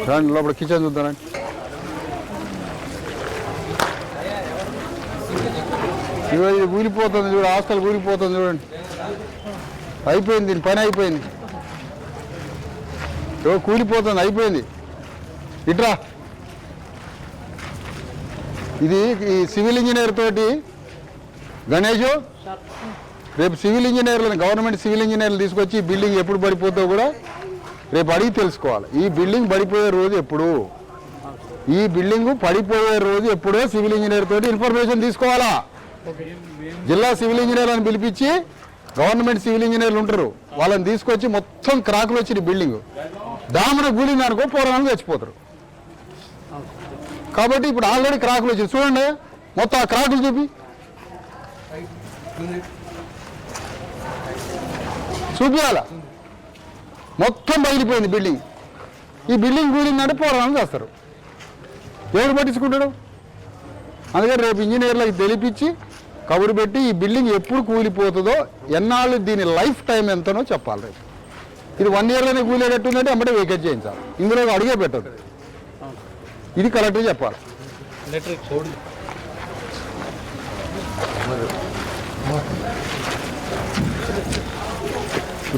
రండి లోపల కిచెన్ చూద్దానండి. ఇది కూలిపోతుంది చూడు, హాస్టల్ కూలిపోతుంది చూడండి. అయిపోయింది, దీని పని అయిపోయింది. కూలిపోతుంది, అయిపోయింది. ఇట్రా, ఇది ఈ సివిల్ ఇంజనీర్ తోటి గణేష్ రేపు సివిల్ ఇంజనీర్లను గవర్నమెంట్ సివిల్ ఇంజనీర్లు తీసుకొచ్చి ఈ బిల్డింగ్ ఎప్పుడు పడిపోతుందో కూడా రేపు అడిగి తెలుసుకోవాలి. ఈ బిల్డింగ్ పడిపోయే రోజు ఎప్పుడు, ఈ బిల్డింగ్ పడిపోయే రోజు ఎప్పుడో సివిల్ ఇంజనీర్ తోటి ఇన్ఫర్మేషన్ తీసుకోవాలా. జిల్లా సివిల్ ఇంజనీర్ అని పిలిపించి గవర్నమెంట్ సివిల్ ఇంజనీర్లు ఉంటారు, వాళ్ళని తీసుకొచ్చి మొత్తం క్రాకులు వచ్చిన బిల్డింగ్ డామున కూలింది అనుకో పూర్వాన్ని చచ్చిపోతారు. కాబట్టి ఇప్పుడు ఆల్రెడీ క్రాకులు వచ్చింది చూడండి, మొత్తం ఆ క్రాకులు చూపియాల. మొత్తం బయలిపోయింది బిల్డింగ్. ఈ బిల్డింగ్ కూలిందంటే పూర్వాన్ని చేస్తారు, ఎవరు పట్టించుకుంటాడు? అందుకని రేపు ఇంజనీర్లకు తెలిపించి కబురు పెట్టి ఈ బిల్డింగ్ ఎప్పుడు కూలిపోతుందో, ఎన్నాళ్ళు దీని లైఫ్ టైం ఎంతనో చెప్పాలి. రేపు ఇది 1 yearలోనే కూలేటట్టుందంటే అమ్మటే వేకెట్ చేయించాలి, ఇందులో అడిగే పెట్టదు. ఇది కరెక్ట్గా చెప్పాలి.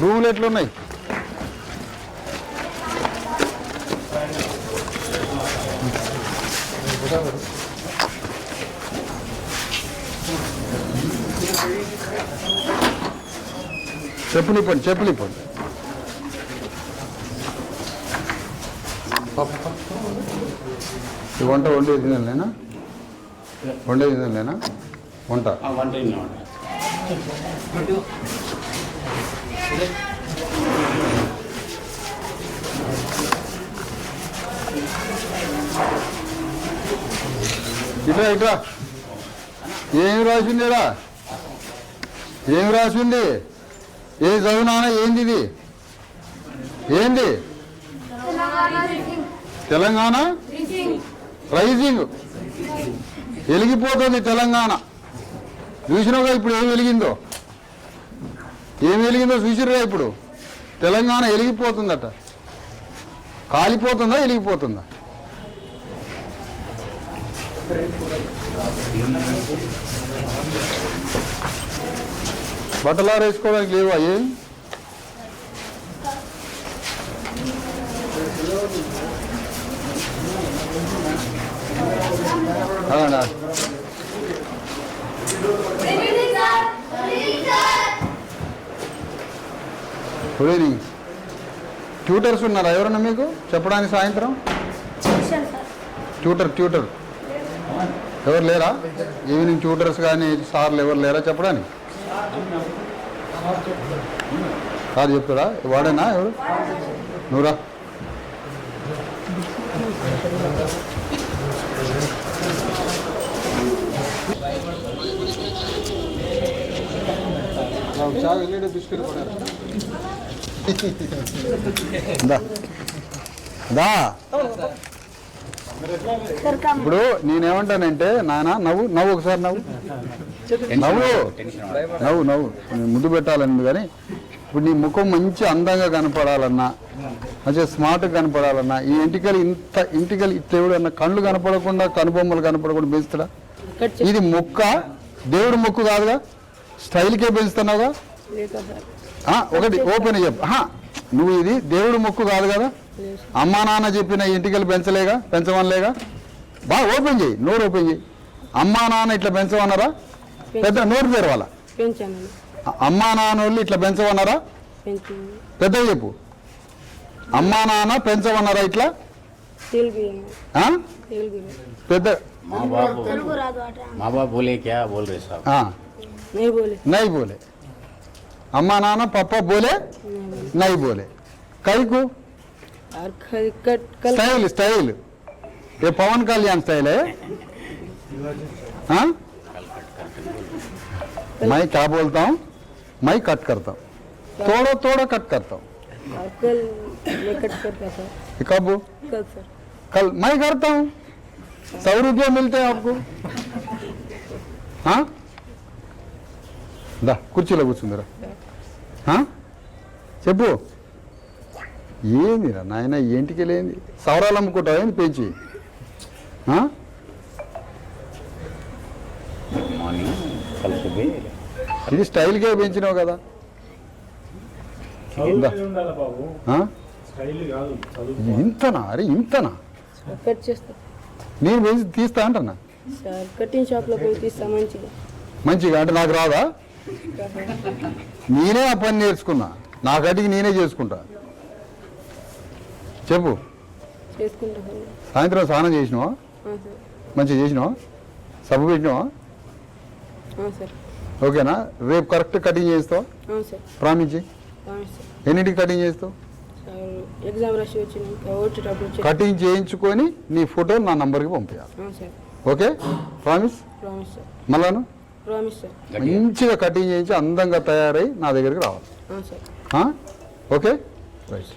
రూములు ఎట్లున్నాయి? చెప్పులు ఇప్పండి. ఈ వంట వండేది తినలేనా? వంట ఇట్లా ఏమి రాసిందిరా? ఏమి రాసింది? ఏ చదువునానా? ఏంది ఇది? ఏంది? తెలంగాణ రైజింగ్. వెలిగిపోతుంది తెలంగాణ. చూసినావుగా ఇప్పుడు ఏం వెలిగిందో చూసిరుగా. ఇప్పుడు తెలంగాణ వెలిగిపోతుందట. కాలిపోతుందా వెలిగిపోతుందా? బట్టలు ఆరేసుకోవడానికి లేవా? ఏం ట్యూటర్స్ ఉన్నారా ఎవరన్నా మీకు చెప్పడానికి? సాయంత్రం ట్యూటర్ ఎవరు లేరా? ఈవినింగ్ ట్యూటర్స్ కానీ సార్లు ఎవరు లేరా చెప్పడానికి? సార్ చెప్తారా? వాడేనా? ఎవరు? నువ్వురా. ఇప్పుడు నేనేమంటానంటే, నాన్న నవ్వు ఒకసారి నవ్వు ముద్దు పెట్టాలని. కానీ ఇప్పుడు నీ ముఖం మంచి అందంగా కనపడాలన్నా, మంచిగా స్మార్ట్గా కనపడాలన్నా, ఈ ఇంటికలు ఇట్లా ఎవడన్నా కళ్ళు కనపడకుండా కనుబొమ్మలు కనపడకుండా పెంచుతాడా? ఇది మొక్క, దేవుడు మొక్కు కాదుగా, స్టైల్కే పెంచుతున్నావుగా. ఒకటి ఓపెన్ చెప్పు, నువ్వు ఇది దేవుడు మొక్కు కాదు కదా. అమ్మా నాన్న చెప్పిన ఇంటికలు పెంచమనలేగా. బాగా ఓపెన్ చేయి, నోరు ఓపెన్ చేయి. అమ్మా నాన్న ఇట్లా పెంచమన్నారా? పెద్ద నోరు తెరవాలా. అమ్మా నాన్న వాళ్ళు ఇట్లా పెంచమన్నారా? పెద్దగా చెప్పు. అమ్మా నాన్న పెంచమన్నారా ఇట్లా? పెద్ద नहीं बोले. अम्मा नाना पापा बोले नहीं बोले. कई को स्टाइल ये पवन कल्याण स्टाइल है. हाँ, मैं क्या बोलता हूँ, मैं कट करता हूँ, थोड़ा कट करता हूँ. कल मैं कट करता था. कब? कल सर. कल मैं करता हूँ. 100 रुपये मिलते हैं आपको. हाँ, దా కుర్చీలో కూర్చుందిరా. చెప్పు. ఏందిరా నాయన ఏంటికి లేని సవరాలు అమ్ముకుంటావు ఏంది పెంచి ఆ? మార్నింగ్ కలిసిపోయి ఇది స్టైల్గా పెంచినావు కదా ఇందా. ఉండాలి బాబు, ఆ? స్టైల్ కాదు చదువు. ఇంతనా అరే ఇంతనా సార్ కట్ చేస్తా నేను పెంచి తీస్తా అంటన్నా సార్ కటింగ్ షాప్లో పోయి తీస్తా మంచిగా. మంచిగా అంటే నాకు రాదా సార్ నేనే ఆ పని నేర్చుకున్నా నా కటికి నేనే చేసుకుంటా చెప్పు చేసుకుంటా సార్. సాయంత్రం స్నానం చేసినావా సార్ మంచిగా చేసినావా సబ్బు పెట్టినావా సార్ ఓకేనా రేపు కరెక్ట్ కటింగ్ చేస్తావు సార్ ప్రామిస్ చేయి సార్. ఎన్నింటికి కటింగ్ చేస్తావు సార్ ఎగ్జామ్ రాసి వచ్చినాక వచ్చేటప్పుడు కటింగ్ చేయించుకొని నీ ఫోటో నా నంబర్కి పంపించాలి sir okay promise promise sir. మళ్ళాను ప్రామిస్ సార్. మంచిగా కటింగ్ చేయించి అందంగా తయారై నా దగ్గరికి రావాలి సార్. Okay right